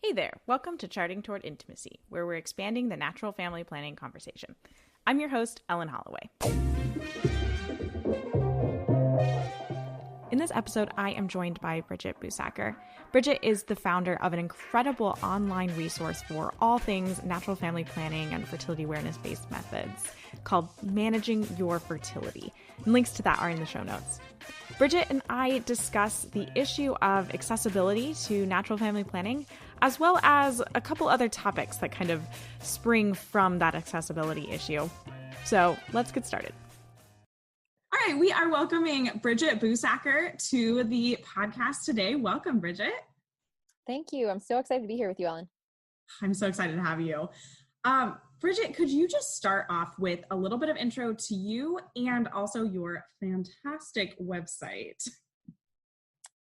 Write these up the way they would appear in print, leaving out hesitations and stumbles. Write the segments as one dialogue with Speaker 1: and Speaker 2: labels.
Speaker 1: Hey there, welcome to Charting Toward Intimacy, where we're expanding the natural family planning conversation. I'm your host, Ellen Holloway. In this episode, I am joined by Bridget Busacker. Bridget is the founder of an incredible online resource for all things natural family planning and fertility awareness-based methods called Managing Your Fertility. And links to that are in the show notes. Bridget and I discuss the issue of accessibility to natural family planning, as well as a couple other topics that kind of spring from that accessibility issue. So let's get started. All right, we are welcoming Bridget Busacker to the podcast today. Welcome, Bridget.
Speaker 2: Thank you. I'm so excited to be here with you, Ellen.
Speaker 1: I'm so excited to have you. Bridget, could you just start off with a little bit of intro to you and also your fantastic website?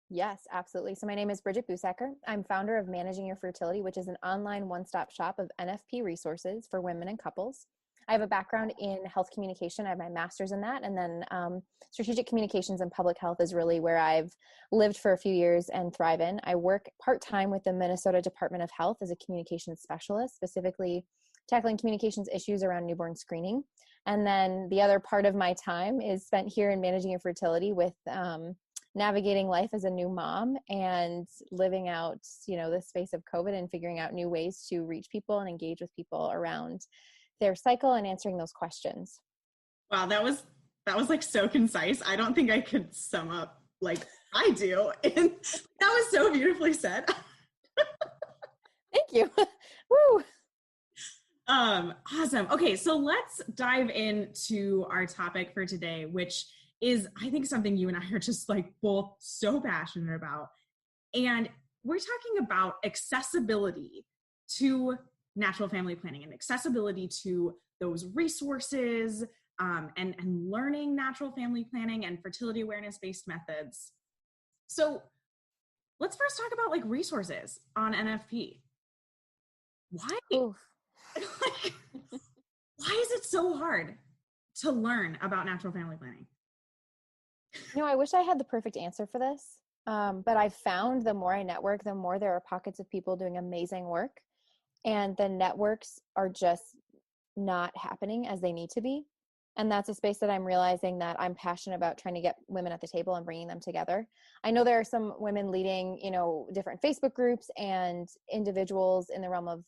Speaker 2: Yes, absolutely. So my name is Bridget Busacker. I'm founder of Managing Your Fertility, which is an online one-stop shop of NFP resources for women and couples. I have a background in health communication. I have my master's in that. And then strategic communications and public health is really where I've lived for a few years and thrive in. I work part-time with the Minnesota Department of Health as a communications specialist, specifically tackling communications issues around newborn screening. And then the other part of my time is spent here in Managing Your Fertility with navigating life as a new mom and living out, the space of COVID and figuring out new ways to reach people and engage with people around their cycle and answering those questions.
Speaker 1: Wow, that was like so concise. I don't think I could sum up like I do. And that was so beautifully said.
Speaker 2: Thank you. Woo.
Speaker 1: Awesome. Okay, so let's dive into our topic for today, which is, I think, something you and I are just like both so passionate about. And we're talking about accessibility to natural family planning and accessibility to those resources and learning natural family planning and fertility awareness-based methods. So let's first talk about like resources on NFP. Why? Like, why is it so hard to learn about natural family planning?
Speaker 2: I wish I had the perfect answer for this, but I've found the more I network, the more there are pockets of people doing amazing work, and the networks are just not happening as they need to be. And that's a space that I'm realizing that I'm passionate about, trying to get women at the table and bringing them together. I know there are some women leading, different Facebook groups and individuals in the realm of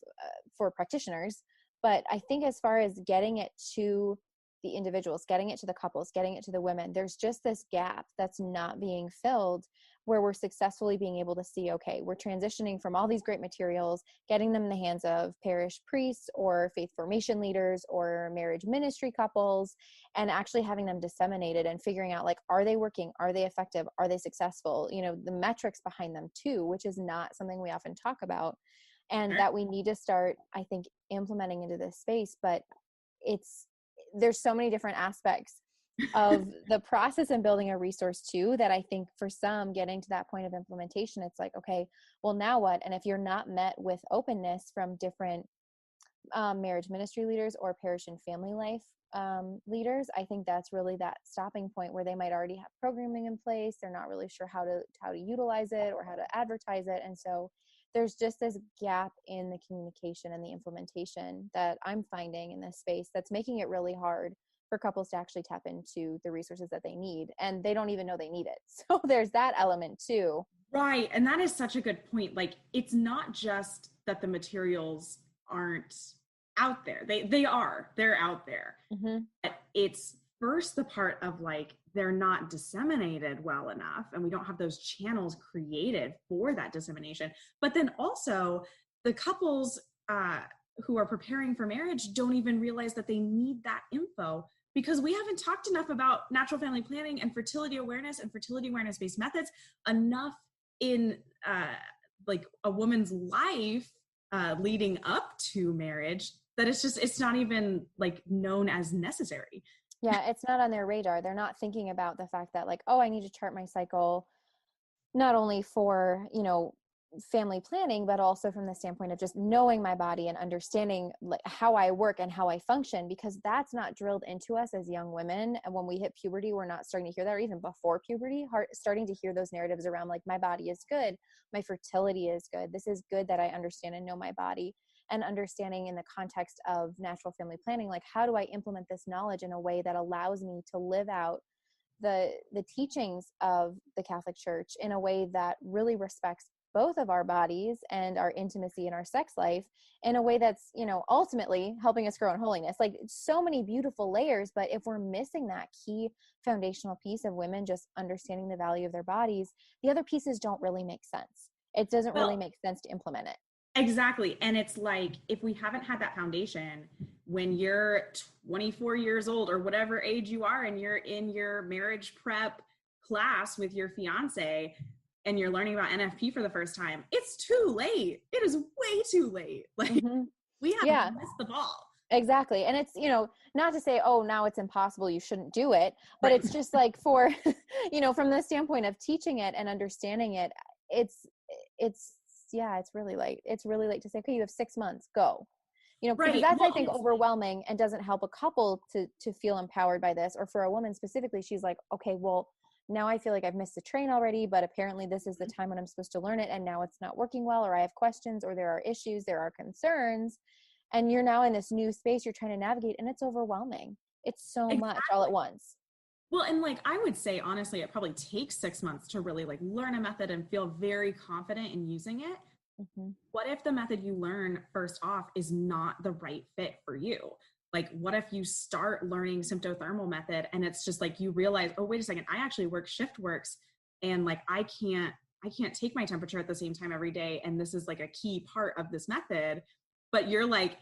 Speaker 2: for practitioners. But I think as far as getting it to the individuals, getting it to the couples, getting it to the women, there's just this gap that's not being filled, where we're successfully being able to see, okay, we're transitioning from all these great materials, getting them in the hands of parish priests or faith formation leaders or marriage ministry couples, and actually having them disseminated and figuring out, like, are they working? Are they effective? Are they successful? The metrics behind them too, which is not something we often talk about, and that we need to start, I think, implementing into this space. But there's so many different aspects of the process and building a resource too, that I think for some, getting to that point of implementation, it's like, okay, well, now what? And if you're not met with openness from different marriage ministry leaders or parish and family life leaders, I think that's really that stopping point where they might already have programming in place. They're not really sure how to utilize it or how to advertise it. And so there's just this gap in the communication and the implementation that I'm finding in this space that's making it really hard for couples to actually tap into the resources that they need, and they don't even know they need it. So there's that element too.
Speaker 1: Right. And that is such a good point. Like, it's not just that the materials aren't out there. They're out there. Mm-hmm. But it's first the part of like, they're not disseminated well enough, and we don't have those channels created for that dissemination. But then also the couples who are preparing for marriage don't even realize that they need that info, because we haven't talked enough about natural family planning and fertility awareness and fertility awareness-based methods enough in like a woman's life leading up to marriage, that it's not even like known as necessary.
Speaker 2: Yeah, it's not on their radar. They're not thinking about the fact that, like, oh, I need to chart my cycle not only for, family planning, but also from the standpoint of just knowing my body and understanding like how I work and how I function, because that's not drilled into us as young women. And when we hit puberty, we're not starting to hear that, or even before puberty, starting to hear those narratives around like, my body is good, my fertility is good, this is good that I understand and know my body. And understanding in the context of natural family planning, like, how do I implement this knowledge in a way that allows me to live out the teachings of the Catholic Church in a way that really respects both of our bodies and our intimacy and our sex life in a way that's, you know, ultimately helping us grow in holiness. Like, so many beautiful layers, but if we're missing that key foundational piece of women just understanding the value of their bodies, the other pieces don't really make sense. It doesn't really make sense to implement it.
Speaker 1: Exactly. And it's like, if we haven't had that foundation when you're 24 years old or whatever age you are, and you're in your marriage prep class with your fiance and you're learning about NFP for the first time, it's too late. It is way too late. Like, we have missed the ball.
Speaker 2: Exactly. And it's, you know, not to say, oh, now it's impossible, you shouldn't do it, but it's just like, for, you know, from the standpoint of teaching it and understanding it, it's really late. It's really late to say, okay, you have 6 months, go. You know, because that's, I think, overwhelming and doesn't help a couple to feel empowered by this. Or for a woman specifically, she's like, okay, well, now I feel like I've missed the train already, but apparently this is the time when I'm supposed to learn it, and now it's not working well, or I have questions, or there are issues, there are concerns, and you're now in this new space you're trying to navigate, and it's overwhelming. It's so much all at once.
Speaker 1: Well, and like, I would say, honestly, it probably takes 6 months to really like learn a method and feel very confident in using it. What if the method you learn first off is not the right fit for you? Like, what if you start learning symptothermal method and it's just like, you realize, oh, wait a second, I actually work shift works, and like, I can't take my temperature at the same time every day. And this is like a key part of this method, but you're like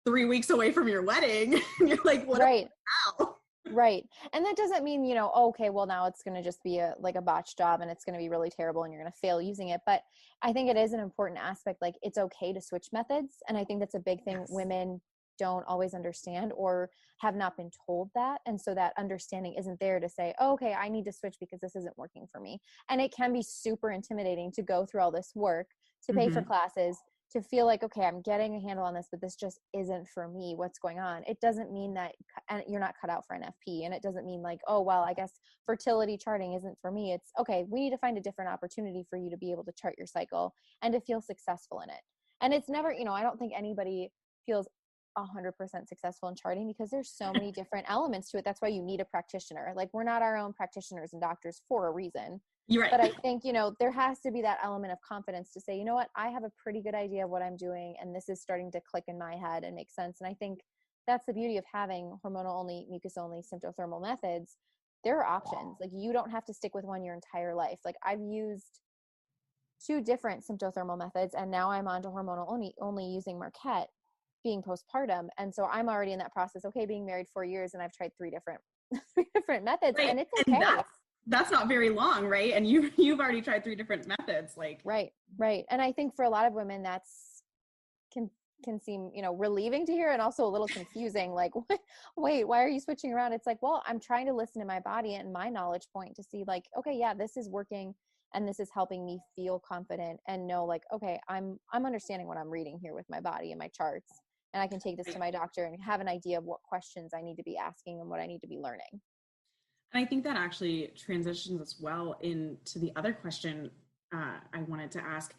Speaker 1: 3 weeks away from your wedding. And you're like, what now?
Speaker 2: Right. And that doesn't mean, you know, okay, well, now it's going to just be a botched job and it's going to be really terrible and you're going to fail using it. But I think it is an important aspect. Like, it's okay to switch methods. And I think that's a big thing women don't always understand, or have not been told that. And so that understanding isn't there to say, oh, okay, I need to switch because this isn't working for me. And it can be super intimidating to go through all this work, to pay for classes, to feel like, okay, I'm getting a handle on this, but this just isn't for me. What's going on? It doesn't mean that you're not cut out for NFP. And it doesn't mean like, oh, well, I guess fertility charting isn't for me. It's okay, we need to find a different opportunity for you to be able to chart your cycle and to feel successful in it. And it's never, you know, I don't think anybody feels 100% successful in charting, because there's so many different elements to it. That's why you need a practitioner. Like, we're not our own practitioners and doctors for a reason.
Speaker 1: You're right.
Speaker 2: But I think, you know, there has to be that element of confidence to say, you know what, I have a pretty good idea of what I'm doing, and this is starting to click in my head and make sense. And I think that's the beauty of having hormonal only, mucus only, symptothermal methods. There are options. Like, you don't have to stick with one your entire life. Like, I've used 2 different symptothermal methods, and now I'm on to hormonal only using Marquette, being postpartum. And so I'm already in that process. Okay, being married 4 years, and I've tried 3 different methods, and it's okay.
Speaker 1: And that's not very long, right? And you've already tried 3 different methods. Like,
Speaker 2: right. And I think for a lot of women, that's can seem, you know, relieving to hear, and also a little confusing. Like, wait, why are you switching around? It's like, well, I'm trying to listen to my body and my knowledge point to see, like, okay, yeah, this is working, and this is helping me feel confident and know, like, okay, I'm understanding what I'm reading here with my body and my charts, and I can take this to my doctor and have an idea of what questions I need to be asking and what I need to be learning.
Speaker 1: And I think that actually transitions us well into the other question I wanted to ask.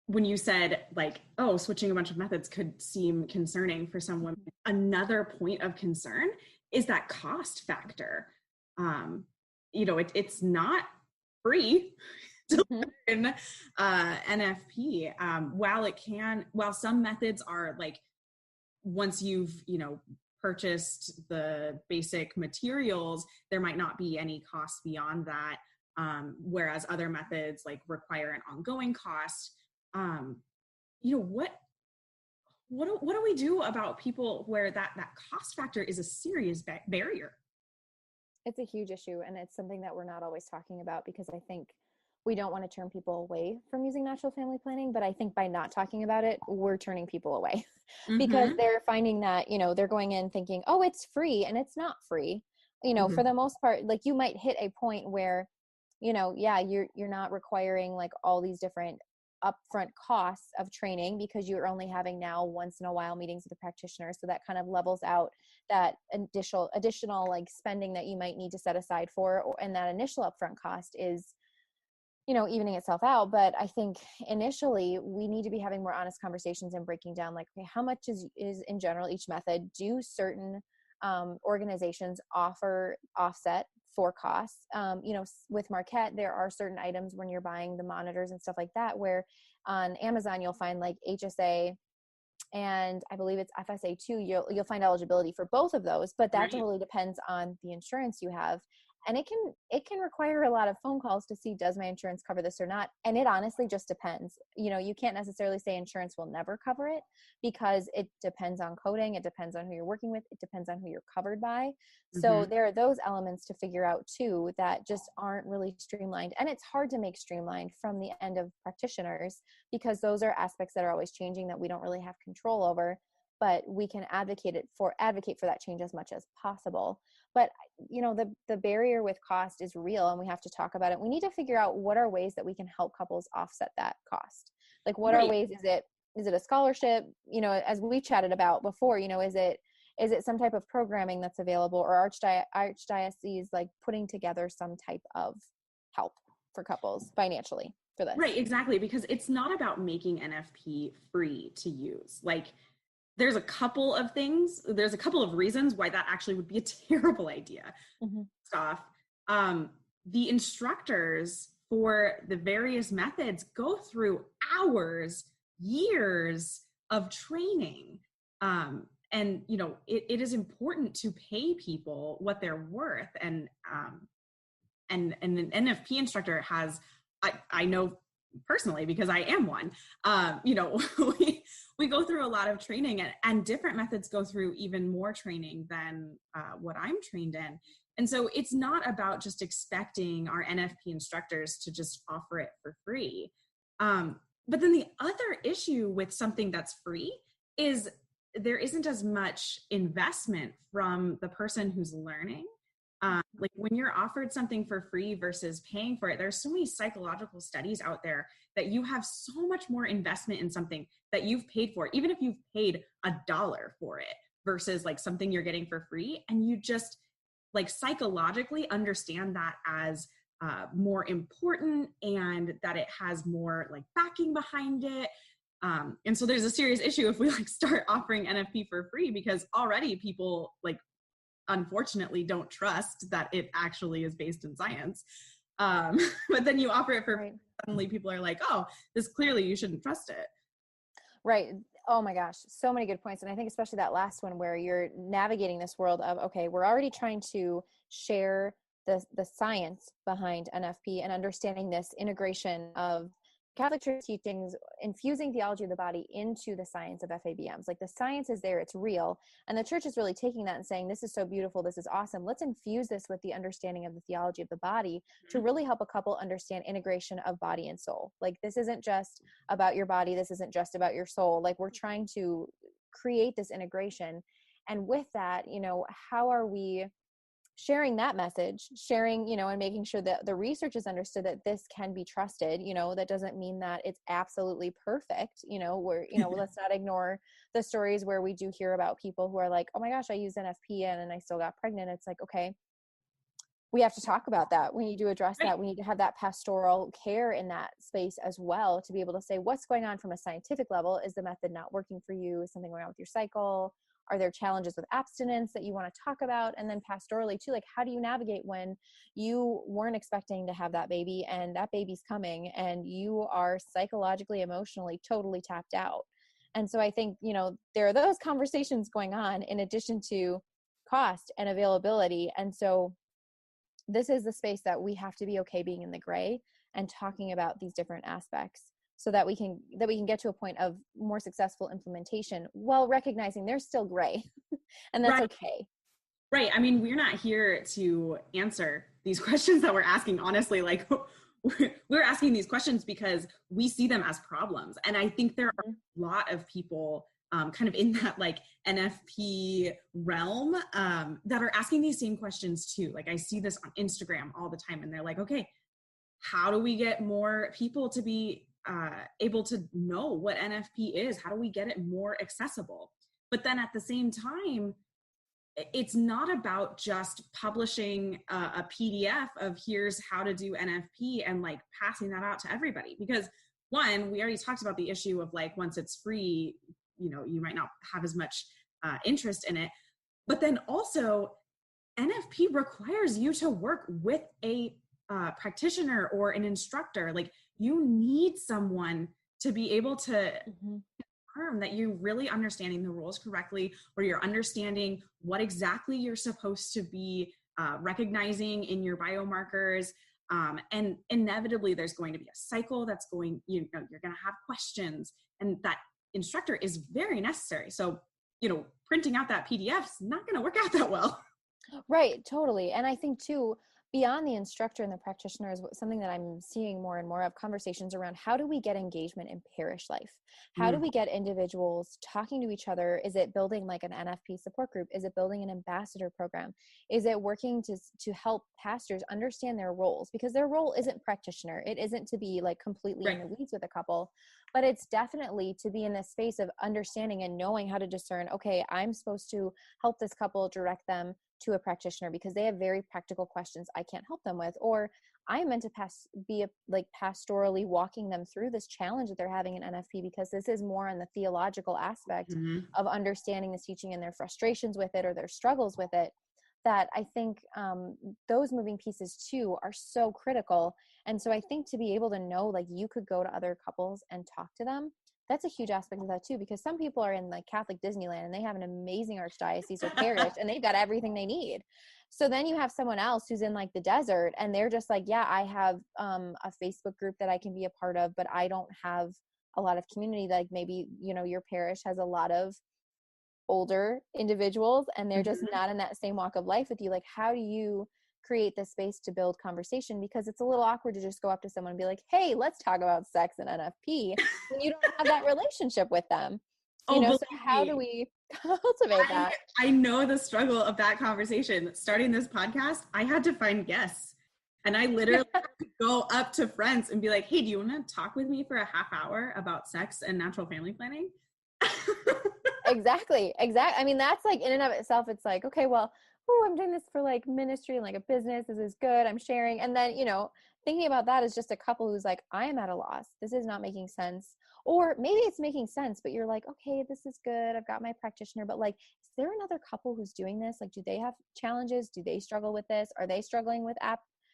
Speaker 1: When you said, like, oh, switching a bunch of methods could seem concerning for some women, another point of concern is that cost factor. You know, it's not free to learn NFP. While some methods are like, once you've, you know, purchased the basic materials, there might not be any costs beyond that. Whereas other methods like require an ongoing cost. You know, what do we do about people where that cost factor is a serious barrier?
Speaker 2: It's a huge issue, and it's something that we're not always talking about, because I think we don't want to turn people away from using natural family planning, but I think by not talking about it, we're turning people away because they're finding that, you know, they're going in thinking, oh, it's free, and it's not free. You know, for the most part, like, you might hit a point where, you know, yeah, you're not requiring like all these different upfront costs of training because you're only having now once in a while meetings with the practitioner. So that kind of levels out that additional like spending that you might need to set aside for, and that initial upfront cost is, evening itself out. But I think initially we need to be having more honest conversations and breaking down like, okay, how much is in general each method? Do certain organizations offer offset for costs? With Marquette, there are certain items when you're buying the monitors and stuff like that, where on Amazon, you'll find like HSA, and I believe it's FSA too. You'll find eligibility for both of those, but that totally depends on the insurance you have. And it can require a lot of phone calls to see, does my insurance cover this or not? And it honestly just depends. You can't necessarily say insurance will never cover it, because it depends on coding. It depends on who you're working with. It depends on who you're covered by. So there are those elements to figure out too that just aren't really streamlined. And it's hard to make streamlined from the end of practitioners, because those are aspects that are always changing that we don't really have control over. But we can advocate for that change as much as possible. But the barrier with cost is real, and we have to talk about it. We need to figure out what are ways that we can help couples offset that cost. Like, what are ways? Is it a scholarship? As we chatted about before, is it some type of programming that's available, or archdiocese like putting together some type of help for couples financially for this?
Speaker 1: Right, exactly, because it's not about making NFP free to use. Like, there's a couple of reasons why that actually would be a terrible idea. First off, the instructors for the various methods go through hours, years of training. And it is important to pay people what they're worth. And an NFP instructor has, I know personally, because I am one, we go through a lot of training, and different methods go through even more training than what I'm trained in. And so it's not about just expecting our NFP instructors to just offer it for free. But then the other issue with something that's free is there isn't as much investment from the person who's learning. Like, when you're offered something for free versus paying for it, there's so many psychological studies out there that you have so much more investment in something that you've paid for, even if you've paid $1 for it, versus like something you're getting for free. And you just like psychologically understand that as more important, and that it has more like backing behind it. And so there's a serious issue if we like start offering NFP for free, because already people like unfortunately don't trust that it actually is based in science. But then you offer it for suddenly people are like, oh, this clearly you shouldn't trust it.
Speaker 2: Right. Oh my gosh. So many good points. And I think especially that last one where you're navigating this world of, okay, we're already trying to share the science behind NFP and understanding this integration of Catholic Church teachings, infusing theology of the body into the science of FABMs. Like, the science is there, it's real. And the church is really taking that and saying, this is so beautiful, this is awesome. Let's infuse this with the understanding of the theology of the body to really help a couple understand integration of body and soul. Like, this isn't just about your body, this isn't just about your soul. Like, we're trying to create this integration. And with that, how are we sharing that message, and making sure that the research is understood that this can be trusted. That doesn't mean that it's absolutely perfect, let's not ignore the stories where we do hear about people who are like, oh my gosh, I used NFP and I still got pregnant. It's like, okay, we have to talk about that. We need to address that. We need to have that pastoral care in that space as well, to be able to say what's going on from a scientific level. Is the method not working for you? Is something going on with your cycle? Are there challenges with abstinence that you want to talk about? And then pastorally too, like, how do you navigate when you weren't expecting to have that baby and that baby's coming and you are psychologically, emotionally, totally tapped out? And so I think, there are those conversations going on in addition to cost and availability. And so this is the space that we have to be okay being in the gray and talking about these different aspects, so that we can get to a point of more successful implementation while recognizing there's still gray and that's okay.
Speaker 1: Right. I mean, we're not here to answer these questions that we're asking. Honestly, like, we're asking these questions because we see them as problems. And I think there are a lot of people kind of in that like NFP realm that are asking these same questions too. Like, I see this on Instagram all the time, and they're like, okay, how do we get more people to be able to know what NFP is? How do we get it more accessible? But then at the same time, it's not about just publishing a PDF of here's how to do NFP and like passing that out to everybody. Because one, we already talked about the issue of like, once it's free, you know, you might not have as much interest in it. But then also NFP requires you to work with a practitioner or an instructor. Like, you need someone to be able to confirm that you're really understanding the rules correctly, or you're understanding what exactly you're supposed to be recognizing in your biomarkers. And inevitably there's going to be a cycle that's going, you know, you're going to have questions, and that instructor is very necessary. So, you know, printing out that PDF is not going to work out that well.
Speaker 2: Right, totally. And I think too, beyond the instructor and the practitioner is something that I'm seeing more and more of, conversations around how do we get engagement in parish life? How do we get individuals talking to each other? Is it building like an NFP support group? Is it building an ambassador program? Is it working to help pastors understand their roles? Because their role isn't practitioner. It isn't to be like completely in the weeds with a couple, but it's definitely to be in this space of understanding and knowing how to discern, okay, I'm supposed to help this couple, direct them to a practitioner because they have very practical questions I can't help them with, or I'm meant to be pastorally walking them through this challenge that they're having in NFP, because this is more on the theological aspect of understanding this teaching and their frustrations with it or their struggles with it, that I think those moving pieces too are so critical. And so I think to be able to know, like, you could go to other couples and talk to them, that's a huge aspect of that too, because some people are in like Catholic Disneyland and they have an amazing archdiocese or parish and they've got everything they need. So then you have someone else who's in like the desert and they're just like, yeah, I have a Facebook group that I can be a part of, but I don't have a lot of community. Like maybe, you know, your parish has a lot of older individuals and they're just not in that same walk of life with you. Like, how do you create the space to build conversation? Because it's a little awkward to just go up to someone and be like, hey, let's talk about sex and NFP when you don't have that relationship with them. You know, so how do we cultivate that?
Speaker 1: I know the struggle of that conversation. Starting this podcast, I had to find guests, and I literally had to go up to friends and be like, hey, do you want to talk with me for a half hour about sex and natural family planning?
Speaker 2: Exactly. I mean, that's like in and of itself, it's like, okay, well, I'm doing this for like ministry and like a business. This is good. I'm sharing. And then, you know, thinking about that is just a couple who's like, I am at a loss. This is not making sense. Or maybe it's making sense, but you're like, okay, this is good. I've got my practitioner, but like, is there another couple who's doing this? Like, do they have challenges? Do they struggle with this? Are they struggling with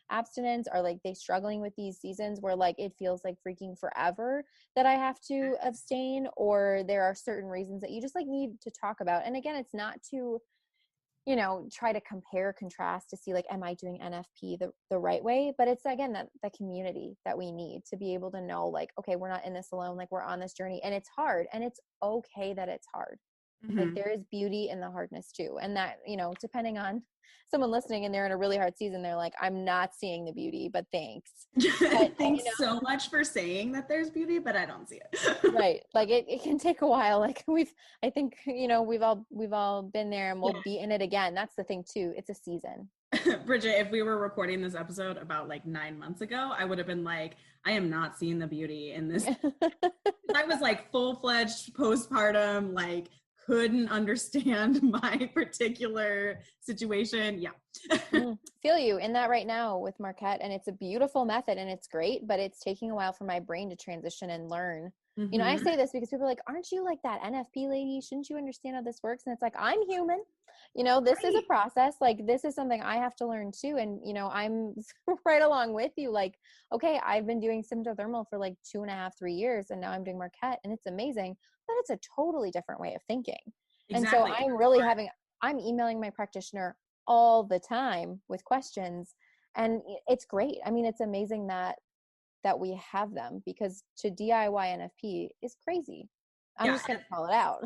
Speaker 2: abstinence? Are like they struggling with these seasons where like it feels like freaking forever that I have to abstain? Or there are certain reasons that you just like need to talk about. And again, it's not to, you know, try to compare, contrast to see like, am I doing NFP the right way? But it's again, that the community that we need to be able to know like, okay, we're not in this alone. Like, we're on this journey and it's hard, and it's okay that it's hard. Like, there is beauty in the hardness too. And that, you know, depending on someone listening and they're in a really hard season, they're like, I'm not seeing the beauty, but thanks. But,
Speaker 1: thanks so much for saying that there's beauty, but I don't see it.
Speaker 2: Right. Like it can take a while. Like I think, you know, we've all been there and we'll be in it again. That's the thing too. It's a season.
Speaker 1: Bridget, if we were recording this episode about like 9 months ago, I would have been like, I am not seeing the beauty in this. I was like full-fledged postpartum, like couldn't understand my particular situation. Yeah.
Speaker 2: Feel you in that right now with Marquette. And it's a beautiful method and it's great, but it's taking a while for my brain to transition and learn. You know, I say this because people are like, aren't you like that NFP lady? Shouldn't you understand how this works? And it's like, I'm human. You know, this is a process. Like, this is something I have to learn too. And, you know, I'm right along with you. Like, okay, I've been doing symptothermal for like 2.5, 3 years. And now I'm doing Marquette and it's amazing, but it's a totally different way of thinking. Exactly. And so I'm emailing my practitioner all the time with questions, and it's great. I mean, it's amazing that we have them, because to DIY NFP is crazy. I'm just going to call it out.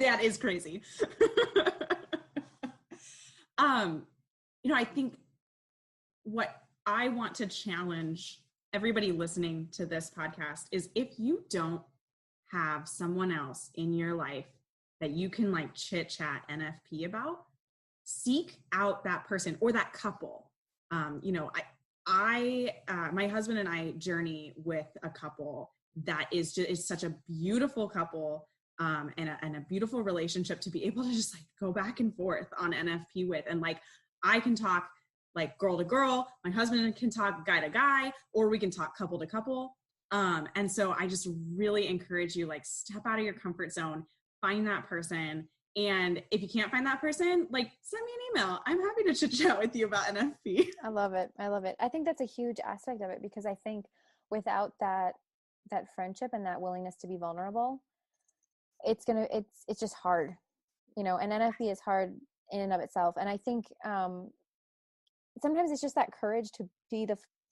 Speaker 1: That is crazy. You know, I think what I want to challenge everybody listening to this podcast is, if you don't have someone else in your life that you can like chit chat NFP about, seek out that person or that couple. You know, my husband and I journey with a couple that is such a beautiful couple, and a beautiful relationship to be able to just like go back and forth on NFP with. And like, I can talk like girl to girl, my husband can talk guy to guy, or we can talk couple to couple. And so I just really encourage you, like, step out of your comfort zone, find that person. And if you can't find that person, like, send me an email. I'm happy to chit chat with you about NFP.
Speaker 2: I love it. I love it. I think that's a huge aspect of it, because I think without that friendship and that willingness to be vulnerable, it's just hard, and NFP is hard in and of itself. And I think sometimes it's just that courage to be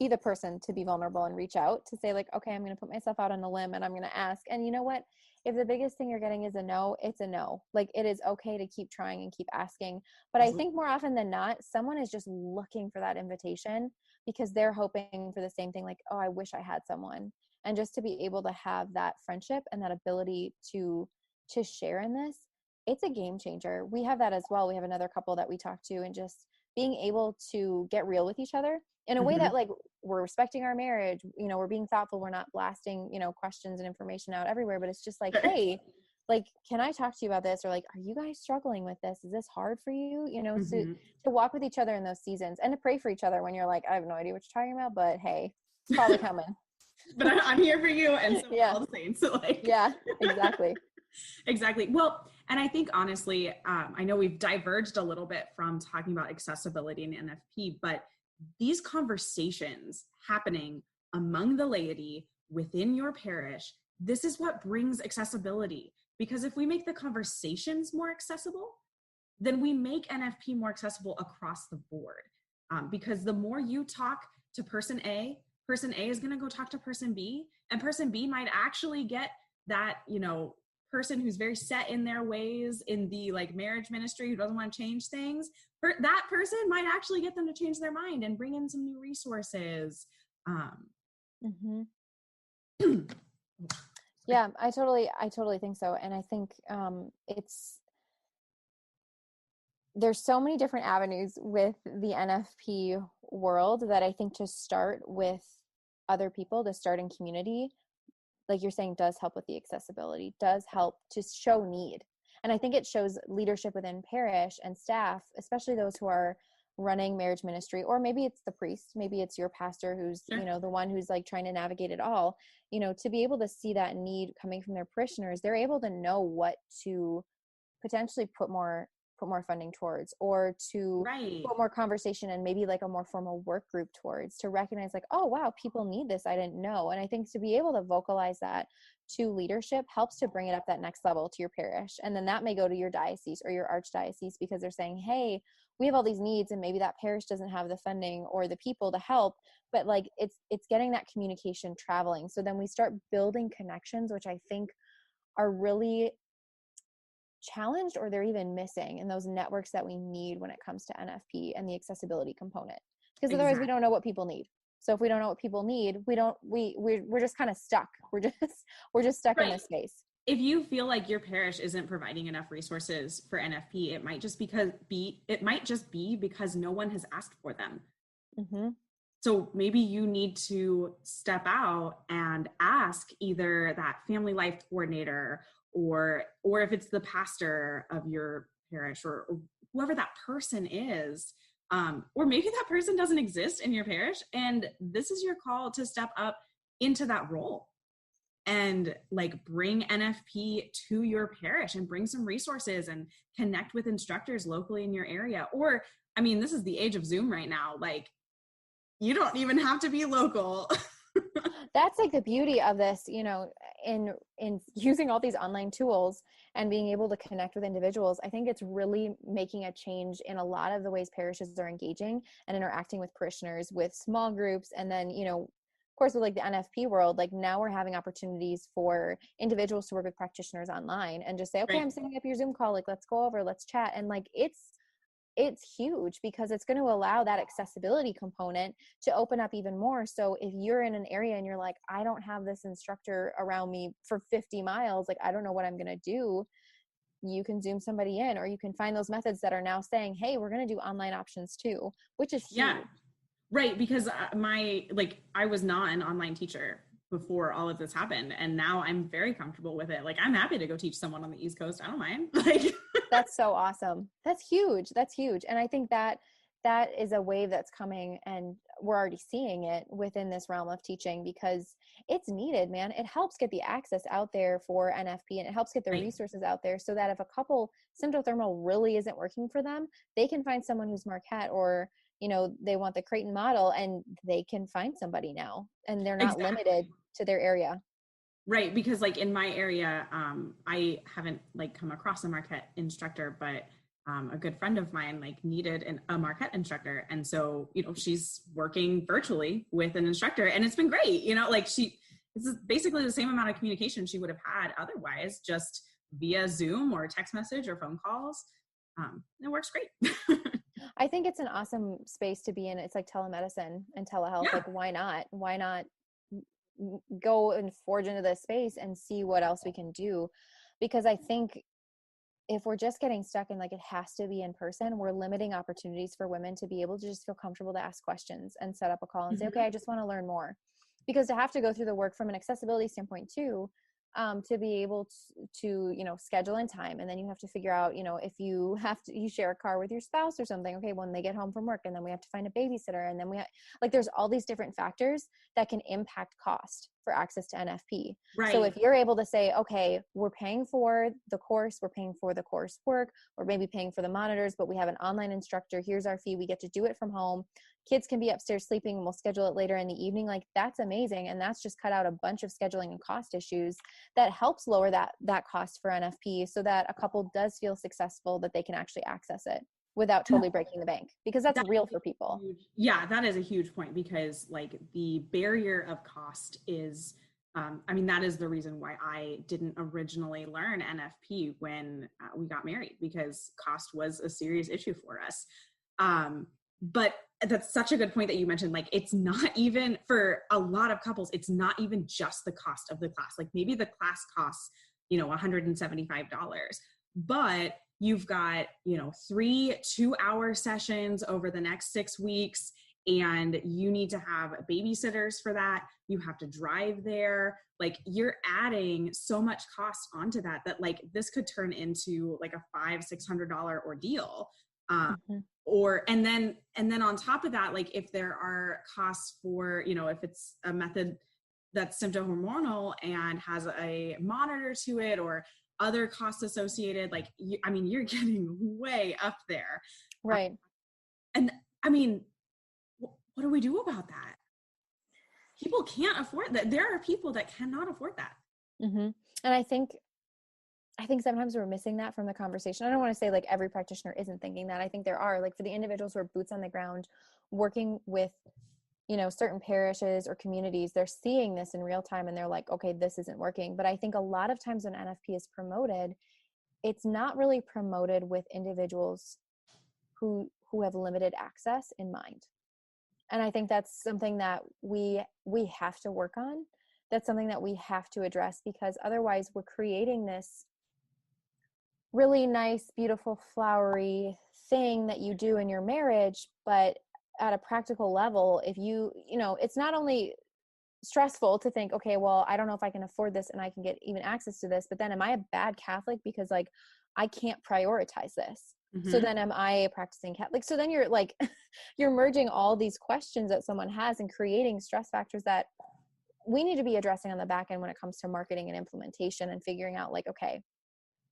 Speaker 2: the person to be vulnerable and reach out to say like, okay, I'm going to put myself out on a limb and I'm going to ask. And you know what? If the biggest thing you're getting is a no, it's a no. Like, it is okay to keep trying and keep asking. But I think more often than not, someone is just looking for that invitation because they're hoping for the same thing. Like, oh, I wish I had someone. And just to be able to have that friendship and that ability to share in this, it's a game changer. We have that as well. We have another couple that we talk to, and just being able to get real with each other in a way that, like, we're respecting our marriage, we're being thoughtful, we're not blasting, questions and information out everywhere, but it's just like, hey, like, can I talk to you about this? Or like, are you guys struggling with this? Is this hard for you? So to walk with each other in those seasons, and to pray for each other when you're like, I have no idea what you're talking about, but hey, it's probably coming.
Speaker 1: But I'm here for you, and so
Speaker 2: yeah.
Speaker 1: all the saints. So like,
Speaker 2: yeah, exactly.
Speaker 1: Exactly. Well, and I think honestly, I know we've diverged a little bit from talking about accessibility and NFP, but these conversations happening among the laity within your parish, this is what brings accessibility. Because if we make the conversations more accessible, then we make NFP more accessible across the board. Because the more you talk to person A is going to go talk to person B, and person B might actually get that, person who's very set in their ways in the like marriage ministry, who doesn't want to change things. That person might actually get them to change their mind and bring in some new resources.
Speaker 2: Yeah, I totally think so. And I think there's so many different avenues with the NFP world that I think to start with other people, to start in community, like you're saying, does help with the accessibility, does help to show need. And I think it shows leadership within parish and staff, especially those who are running marriage ministry, or maybe it's the priest, maybe it's your pastor who's,
Speaker 1: Sure.
Speaker 2: The one who's like trying to navigate it all, to be able to see that need coming from their parishioners, they're able to know what to potentially put more funding towards, or to put more conversation and maybe like a more formal work group towards, to recognize like, oh wow, people need this, I didn't know. And I think to be able to vocalize that to leadership helps to bring it up that next level to your parish. And then that may go to your diocese or your archdiocese, because they're saying, hey, we have all these needs, and maybe that parish doesn't have the funding or the people to help, but like it's getting that communication traveling. So then we start building connections, which I think are really challenged, or they're even missing in those networks that we need when it comes to NFP and the accessibility component, because otherwise we don't know what people need. So if we don't know what people need, we're just kind of stuck. We're just stuck in this space.
Speaker 1: If you feel like your parish isn't providing enough resources for NFP, it might just be because no one has asked for them. So maybe you need to step out and ask either that family life coordinator, or if it's the pastor of your parish, or whoever that person is, or maybe that person doesn't exist in your parish, and this is your call to step up into that role and like bring NFP to your parish and bring some resources and connect with instructors locally in your area. Or, I mean, this is the age of Zoom right now. Like, you don't even have to be local.
Speaker 2: That's like the beauty of this, in using all these online tools and being able to connect with individuals. I think it's really making a change in a lot of the ways parishes are engaging and interacting with parishioners, with small groups. And then, of course, with like the NFP world, like now we're having opportunities for individuals to work with practitioners online and just say, okay, I'm setting up your Zoom call. Like, let's go over, let's chat. And like, it's huge, because it's going to allow that accessibility component to open up even more. So if you're in an area and you're like, I don't have this instructor around me for 50 miles, like, I don't know what I'm going to do, you can Zoom somebody in, or you can find those methods that are now saying, hey, we're going to do online options too, which is huge.
Speaker 1: Right. Because I was not an online teacher before all of this happened. And now I'm very comfortable with it. Like, I'm happy to go teach someone on the East Coast. I don't mind. Like,
Speaker 2: That's so awesome. That's huge. That's huge. And I think that that is a wave that's coming, and we're already seeing it within this realm of teaching because it's needed, man. It helps get the access out there for NFP, and it helps get the
Speaker 1: right.
Speaker 2: resources out there so that if a couple symptothermal really isn't working for them, they can find someone who's Marquette, or, you know, they want the Creighton model and they can find somebody now, and they're not limited to their area.
Speaker 1: Right. Because like in my area, I haven't like come across a Marquette instructor, but a good friend of mine like needed a Marquette instructor. And so, you know, she's working virtually with an instructor, and it's been great. You know, like it's basically the same amount of communication she would have had otherwise, just via Zoom or text message or phone calls. It works great.
Speaker 2: I think it's an awesome space to be in. It's like telemedicine and telehealth.
Speaker 1: Yeah.
Speaker 2: Like, why not? Why not go and forge into this space and see what else we can do? Because I think if we're just getting stuck in like it has to be in person, we're limiting opportunities for women to be able to just feel comfortable to ask questions and set up a call and say, okay, I just want to learn more. Because to have to go through the work from an accessibility standpoint too, to be able to, you know, schedule in time. And then you have to figure out, you know, if you you share a car with your spouse or something, okay, when they get home from work, and then we have to find a babysitter. And then there's all these different factors that can impact cost for access to NFP.
Speaker 1: Right.
Speaker 2: So if you're able to say, okay, we're paying for the course, we're paying for the coursework, or maybe paying for the monitors, but we have an online instructor, here's our fee, we get to do it from home. Kids can be upstairs sleeping, and we'll schedule it later in the evening. Like, that's amazing. And that's just cut out a bunch of scheduling and cost issues that helps lower that cost for NFP, so that a couple does feel successful, that they can actually access it without totally breaking the bank, because that's real for people.
Speaker 1: Yeah, that is a huge point, because like the barrier of cost is, I mean, that is the reason why I didn't originally learn NFP when we got married, because cost was a serious issue for us. But that's such a good point that you mentioned. Like, it's not even, for a lot of couples, it's not even just the cost of the class. Like, maybe the class costs, you know, $175, but you've got, you know, 3 2-hour sessions over the next 6 weeks, and you need to have babysitters for that. You have to drive there. Like, you're adding so much cost onto that like this could turn into like a $500-$600 ordeal. And then on top of that, like, if there are costs for, you know, if it's a method that's symptohormonal and has a monitor to it, or other costs associated, like, I mean, you're getting way up there.
Speaker 2: Right.
Speaker 1: And I mean, what do we do about that? People can't afford that. There are people that cannot afford that.
Speaker 2: And I think sometimes we're missing that from the conversation. I don't want to say like every practitioner isn't thinking that. I think there are, like, for the individuals who are boots on the ground working with, you know, certain parishes or communities, they're seeing this in real time and they're like, okay, this isn't working. But I think a lot of times when NFP is promoted, it's not really promoted with individuals who have limited access in mind. And I think that's something that we have to work on. That's something that we have to address, because otherwise we're creating this really nice, beautiful, flowery thing that you do in your marriage. But at a practical level, if you know, it's not only stressful to think, okay, well, I don't know if I can afford this and I can get even access to this, but then am I a bad Catholic because like I can't prioritize this? So then am I a practicing Catholic? So then you're like, you're merging all these questions that someone has and creating stress factors that we need to be addressing on the back end when it comes to marketing and implementation, and figuring out like, okay,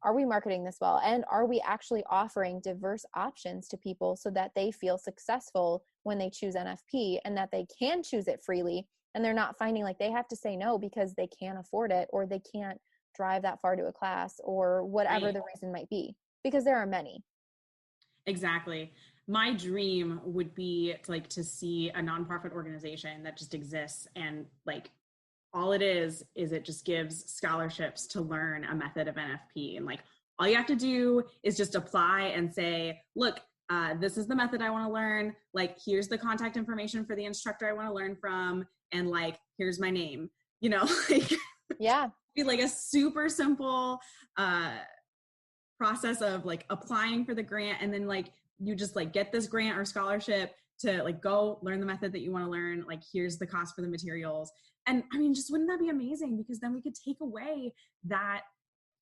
Speaker 2: are we marketing this well? And are we actually offering diverse options to people so that they feel successful when they choose NFP, and that they can choose it freely, and they're not finding like they have to say no because they can't afford it, or they can't drive that far to a class, or whatever the reason might be, because there are many.
Speaker 1: Exactly. My dream would be to see a nonprofit organization that just exists, and like all it is it just gives scholarships to learn a method of NFP. And like, all you have to do is just apply and say, look, this is the method I want to learn. Like, here's the contact information for the instructor I want to learn from. And like, here's my name, you know, like,
Speaker 2: yeah,
Speaker 1: be like a super simple, process of like applying for the grant. And then like, you just like get this grant or scholarship, to like go learn the method that you want to learn. Like, here's the cost for the materials. And I mean, just wouldn't that be amazing? Because then we could take away that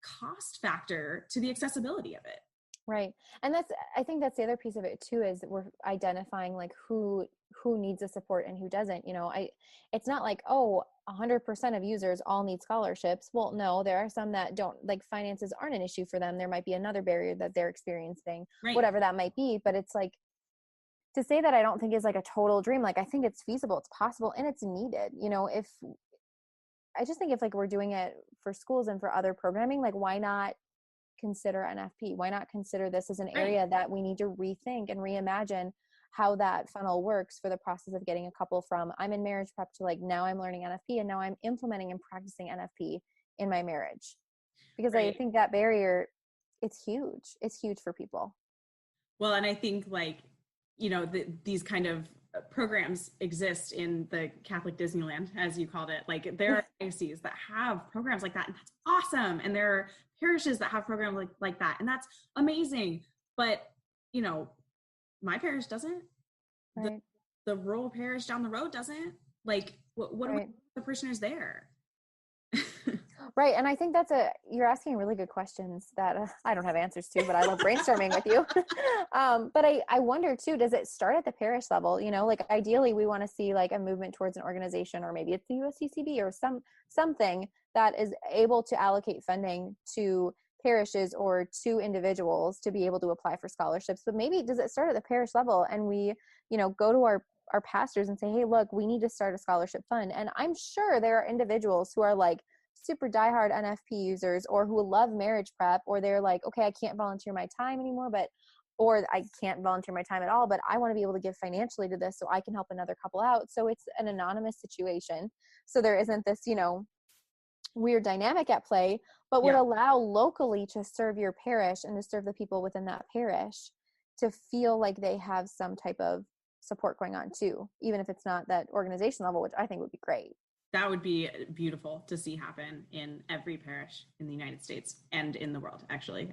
Speaker 1: cost factor to the accessibility of it.
Speaker 2: Right. And I think that's the other piece of it too, is we're identifying like who needs the support and who doesn't. It's not like, oh, 100% of users all need scholarships. Well, no, there are some that don't, like, finances aren't an issue for them. There might be another barrier that they're experiencing,
Speaker 1: right.
Speaker 2: Whatever that might be. But it's like, to say that I don't think is like a total dream. Like, I think it's feasible, it's possible, and it's needed. If I just think if like we're doing it for schools and for other programming, like, why not consider NFP? Why not consider this as an area that we need to rethink and reimagine how that funnel works for the process of getting a couple from I'm in marriage prep to like now I'm learning NFP and now I'm implementing and practicing NFP in my marriage. Because I think that barrier, it's huge. It's huge for people.
Speaker 1: Well, and I think like, these kind of programs exist in the Catholic Disneyland, as you called it. Like, there are dioceses that have programs like that, and that's awesome. And there are parishes that have programs like that, and that's amazing. But my parish doesn't.
Speaker 2: Right.
Speaker 1: The rural parish down the road doesn't. Like, what are the parishioners there?
Speaker 2: Right. And I think you're asking really good questions that I don't have answers to, but I love brainstorming with you. But I wonder too, does it start at the parish level? Like, ideally we want to see like a movement towards an organization, or maybe it's the USCCB or something that is able to allocate funding to parishes or to individuals to be able to apply for scholarships. But maybe does it start at the parish level, and we, go to our pastors and say, hey, look, we need to start a scholarship fund. And I'm sure there are individuals who are like super diehard NFP users, or who love marriage prep, or they're like, okay, I can't volunteer my time anymore, or I can't volunteer my time at all, but I want to be able to give financially to this so I can help another couple out. So it's an anonymous situation. So there isn't this, weird dynamic at play, but would allow locally to serve your parish and to serve the people within that parish to feel like they have some type of support going on too, even if it's not that organization level, which I think would be great.
Speaker 1: That would be beautiful to see happen in every parish in the United States and in the world. Actually,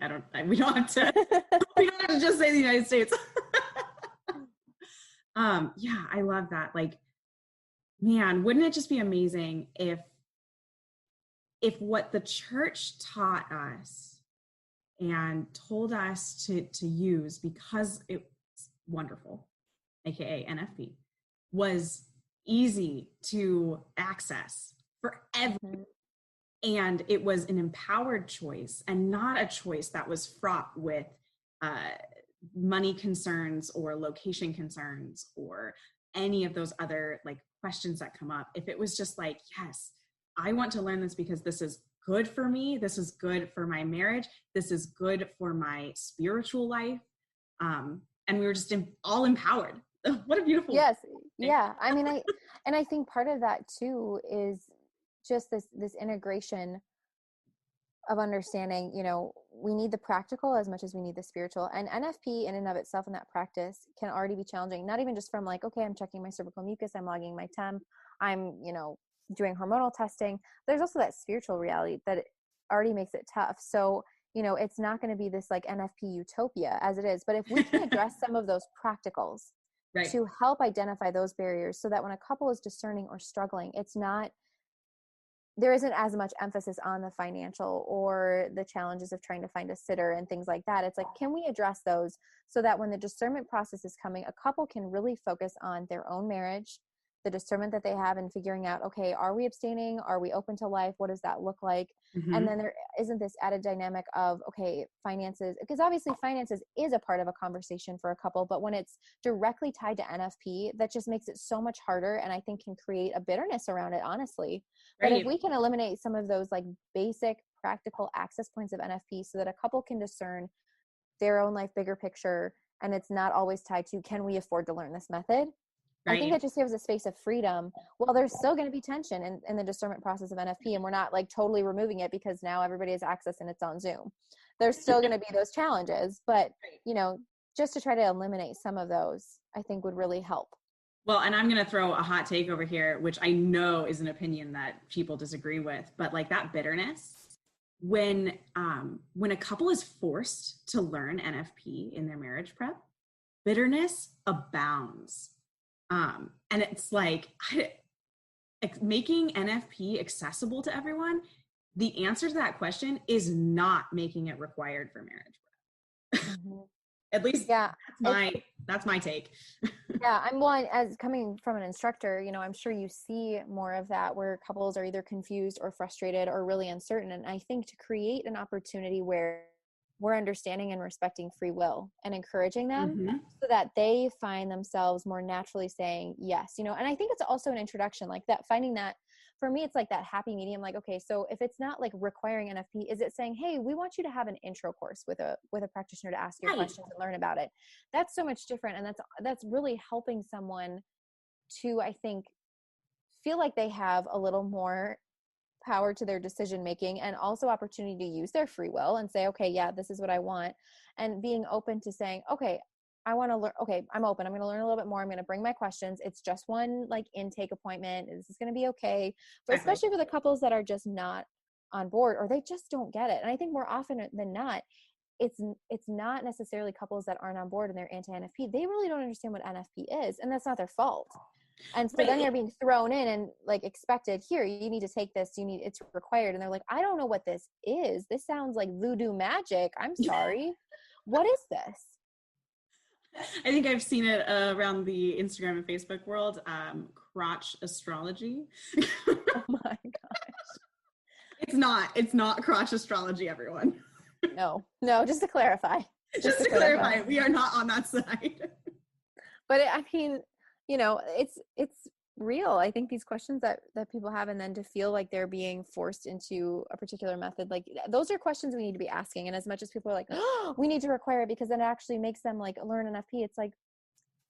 Speaker 1: we don't have to just say the United States. Yeah, I love that. Like, man, wouldn't it just be amazing if what the church taught us and told us to use, because it's wonderful, aka NFP, was easy to access for everyone. And it was an empowered choice and not a choice that was fraught with money concerns or location concerns or any of those other like questions that come up. If it was just like, yes, I want to learn this because this is good for me, this is good for my marriage, this is good for my spiritual life, and we were just all empowered. What a beautiful
Speaker 2: yes thing. Yeah, I mean, I think part of that too is just this integration of understanding, we need the practical as much as we need the spiritual. And NFP in and of itself in that practice can already be challenging, not even just from like, okay, I'm checking my cervical mucus, I'm logging my temp, I'm doing hormonal testing. There's also that spiritual reality that already makes it tough. So it's not going to be this like NFP utopia as it is, but if we can address some of those practicals to help identify those barriers, so that when a couple is discerning or struggling, there isn't as much emphasis on the financial or the challenges of trying to find a sitter and things like that. It's like, can we address those so that when the discernment process is coming, a couple can really focus on their own marriage, the discernment that they have, and figuring out, okay, are we abstaining? Are we open to life? What does that look like? Mm-hmm. And then there isn't this added dynamic of, okay, finances, because obviously finances is a part of a conversation for a couple, but when it's directly tied to NFP, that just makes it so much harder, and I think can create a bitterness around it, honestly. But if we can eliminate some of those like basic practical access points of NFP so that a couple can discern their own life bigger picture, and it's not always tied to, can we afford to learn this method? I think that just gives a space of freedom. Well, there's still going to be tension in the discernment process of NFP, and we're not like totally removing it because now everybody has access and it's on Zoom. There's still going to be those challenges, but just to try to eliminate some of those, I think would really help.
Speaker 1: Well, and I'm going to throw a hot take over here, which I know is an opinion that people disagree with, but like that bitterness, when a couple is forced to learn NFP in their marriage prep, bitterness abounds. And it's like, making NFP accessible to everyone, the answer to that question is not making it required for marriage.
Speaker 2: Mm-hmm.
Speaker 1: At least
Speaker 2: Yeah,
Speaker 1: that's my take.
Speaker 2: yeah, I'm one as coming from an instructor, you know, I'm sure you see more of that where couples are either confused or frustrated or really uncertain. And I think to create an opportunity where we're understanding and respecting free will and encouraging them
Speaker 1: Mm-hmm.
Speaker 2: so that they find themselves more naturally saying yes, you know. And I think it's also an introduction, like that, finding that for me, it's like that happy medium. Like, okay, so if it's not like requiring NFP, is it saying, hey, we want you to have an intro course with a practitioner to ask your
Speaker 1: Right.
Speaker 2: questions and learn about it? That's so much different. And that's really helping someone to, I think, feel like they have a little more power to their decision making, and also opportunity to use their free will and say, okay, yeah, this is what I want. And being open to saying, okay, I want to learn. Okay, I'm open. I'm going to learn a little bit more. I'm going to bring my questions. It's just one like intake appointment. This is going to be okay. But
Speaker 1: Exactly.
Speaker 2: especially for the couples that are just not on board or they just don't get it. And I think more often than not, it's not necessarily couples that aren't on board and they're anti-NFP. They really don't understand what NFP is, and that's not their fault. And so then they're being thrown in and like expected, here, you need to take this, it's required. And they're like, I don't know what this is. This sounds like voodoo magic. I'm sorry. What is this?
Speaker 1: I think I've seen it around the Instagram and Facebook world. Crotch astrology.
Speaker 2: Oh my gosh.
Speaker 1: It's not crotch astrology, everyone.
Speaker 2: No, just to clarify.
Speaker 1: Just to clarify, we are not on that side.
Speaker 2: But I mean, you know, it's real. I think these questions that people have, and then to feel like they're being forced into a particular method, like those are questions we need to be asking. And as much as people are like, oh, we need to require it because then it actually makes them like learn NFP, it's like,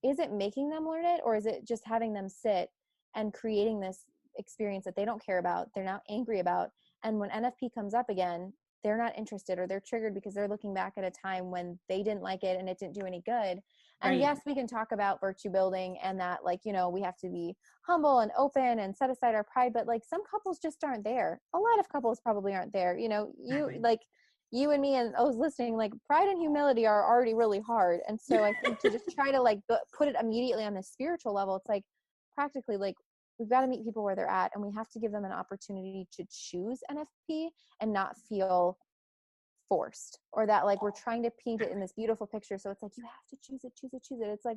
Speaker 2: is it making them learn it, or is it just having them sit and creating this experience that they don't care about, they're now angry about, and when NFP comes up again, they're not interested, or they're triggered because they're looking back at a time when they didn't like it and it didn't do any good. And
Speaker 1: right.
Speaker 2: Yes, we can talk about virtue building and that, like, you know, we have to be humble and open and set aside our pride, but like some couples just aren't there. A lot of couples probably aren't there. You know, like you and me and those listening, like pride and humility are already really hard. And so I think to just try to like put it immediately on the spiritual level, it's like practically like we've got to meet people where they're at, and we have to give them an opportunity to choose NFP and not feel forced, or that like we're trying to paint it in this beautiful picture. So it's like, you have to choose it. It's like,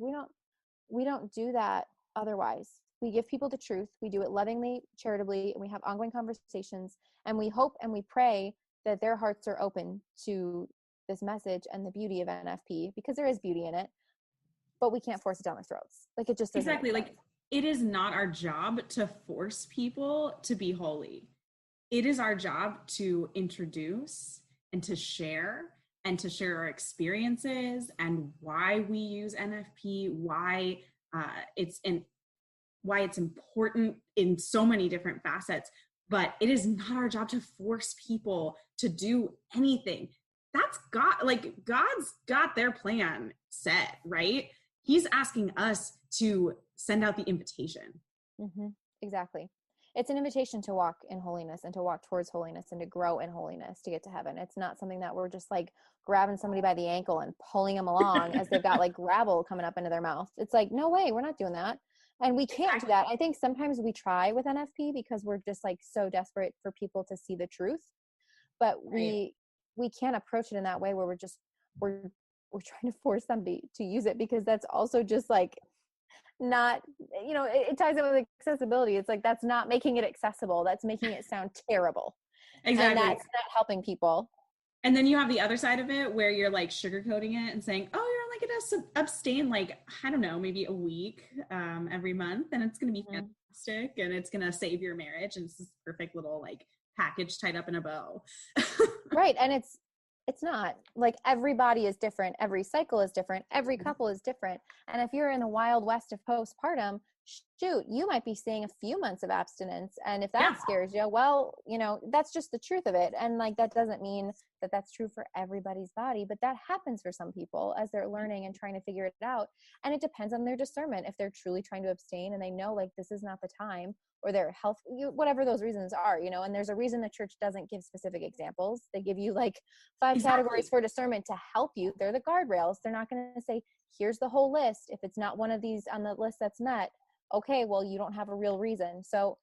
Speaker 2: we don't do that otherwise. We give people the truth. We do it lovingly, charitably, and we have ongoing conversations, and we hope and we pray that their hearts are open to this message and the beauty of NFP, because there is beauty in it, but we can't force it down their throats. Like it just doesn't
Speaker 1: exactly like it is not our job to force people to be holy. It is our job to introduce and to share our experiences and why we use NFP, why it's important in so many different facets. But it is not our job to force people to do anything. That's God, like God's got their plan set, right? He's asking us to send out the invitation.
Speaker 2: Mm-hmm. Exactly. It's an invitation to walk in holiness and to walk towards holiness and to grow in holiness to get to heaven. It's not something that we're just like grabbing somebody by the ankle and pulling them along as they've got like gravel coming up into their mouth. It's like, no way, we're not doing that. And we can't do that. I think sometimes we try with NFP because we're just like so desperate for people to see the truth, but we can't approach it in that way where we're trying to force somebody to use it, because that's also just like not, you know, it ties in with accessibility. It's like, that's not making it accessible. That's making it sound terrible.
Speaker 1: Exactly.
Speaker 2: And that's not helping people.
Speaker 1: And then you have the other side of it where you're like sugarcoating it and saying, oh, you're only going to abstain like, I don't know, maybe a week every month. And it's going to be fantastic. And it's going to save your marriage. And it's this perfect little like package tied up in a bow.
Speaker 2: Right. And it's not like everybody is different. Every cycle is different. Every couple is different. And if you're in the wild west of postpartum, shoot, you might be seeing a few months of abstinence. And if that scares you, well, you know, that's just the truth of it. And like, that doesn't mean that that's true for everybody's body, but that happens for some people as they're learning and trying to figure it out. And it depends on their discernment. If they're truly trying to abstain and they know like this is not the time, or their health, whatever those reasons are, you know, and there's a reason the church doesn't give specific examples. They give you like 5 categories for discernment to help you. They're the guardrails. They're not going to say, here's the whole list. If it's not one of these on the list that's met, okay, well, you don't have a real reason. So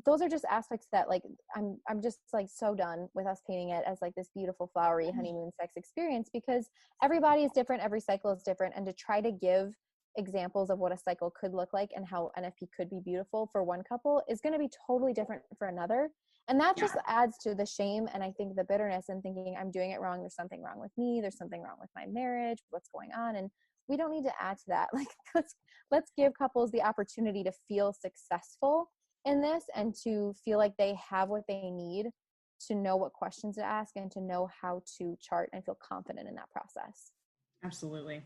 Speaker 2: those are just aspects that like, I'm just like so done with us painting it as like this beautiful flowery honeymoon sex experience, because everybody is different. Every cycle is different. And to try to give examples of what a cycle could look like and how NFP could be beautiful for one couple is going to be totally different for another. And that just adds to the shame. And I think the bitterness and thinking I'm doing it wrong. There's something wrong with me. There's something wrong with my marriage. What's going on? And we don't need to add to that. Like, let's give couples the opportunity to feel successful in this and to feel like they have what they need to know what questions to ask and to know how to chart and feel confident in that process.
Speaker 1: Absolutely.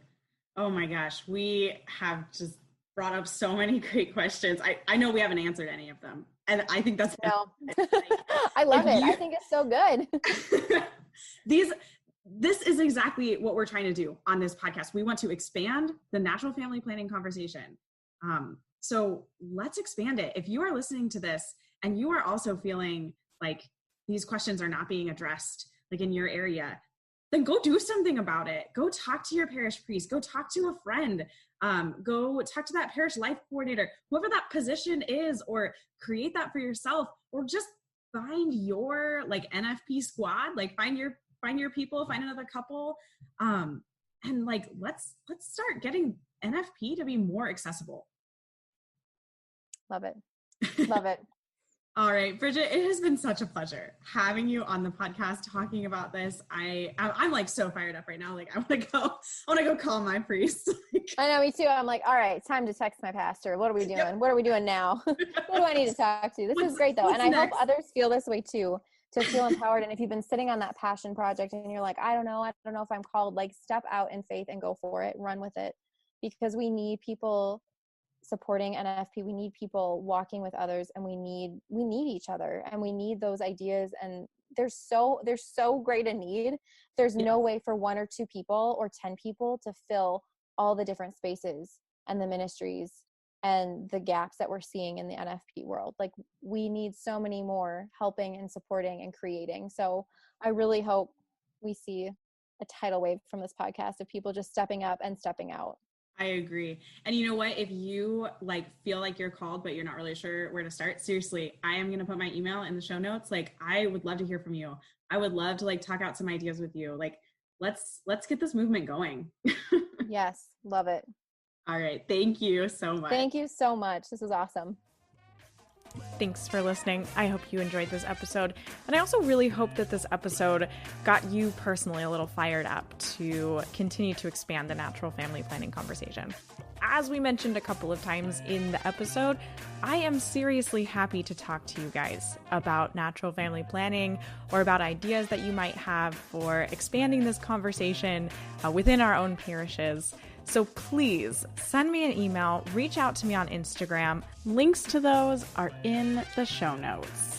Speaker 1: Oh my gosh. We have just brought up so many great questions. I know we haven't answered any of them. And I think that's
Speaker 2: I love it. I think it's so good.
Speaker 1: This is exactly what we're trying to do on this podcast. We want to expand the natural family planning conversation. So let's expand it. If you are listening to this and you are also feeling like these questions are not being addressed, like in your area, then go do something about it. Go talk to your parish priest, go talk to a friend, go talk to that parish life coordinator, whoever that position is, or create that for yourself, or just find your like NFP squad, like find your people, find another couple. And like, let's start getting NFP to be more accessible.
Speaker 2: Love it. Love it.
Speaker 1: All right, Bridget, it has been such a pleasure having you on the podcast talking about this. I'm like so fired up right now. Like I want to go call my priest.
Speaker 2: I know, me too. I'm like, all right, time to text my pastor. What are we doing? Yep. What are we doing now? Who do I need to talk to? This is great though. And I hope others feel this way too, to feel empowered. And if you've been sitting on that passion project and you're like, I don't know if I'm called, like step out in faith and go for it, run with it, because we need people supporting NFP. We need people walking with others, and we need each other, and we need those ideas. And there's so great a need. There's no way for 1 or 2 people or 10 people to fill all the different spaces and the ministries and the gaps that we're seeing in the NFP world. Like we need so many more helping and supporting and creating. So I really hope we see a tidal wave from this podcast of people just stepping up and stepping out.
Speaker 1: I agree. And you know what? If you like feel like you're called, but you're not really sure where to start, seriously, I am going to put my email in the show notes. Like, I would love to hear from you. I would love to like talk out some ideas with you. Like, let's get this movement going.
Speaker 2: Yes. Love it.
Speaker 1: All right. Thank you so much.
Speaker 2: Thank you so much. This was awesome.
Speaker 3: Thanks for listening. I hope you enjoyed this episode. And I also really hope that this episode got you personally a little fired up to continue to expand the natural family planning conversation. As we mentioned a couple of times in the episode, I am seriously happy to talk to you guys about natural family planning or about ideas that you might have for expanding this conversation within our own parishes. So please send me an email, reach out to me on Instagram. Links to those are in the show notes.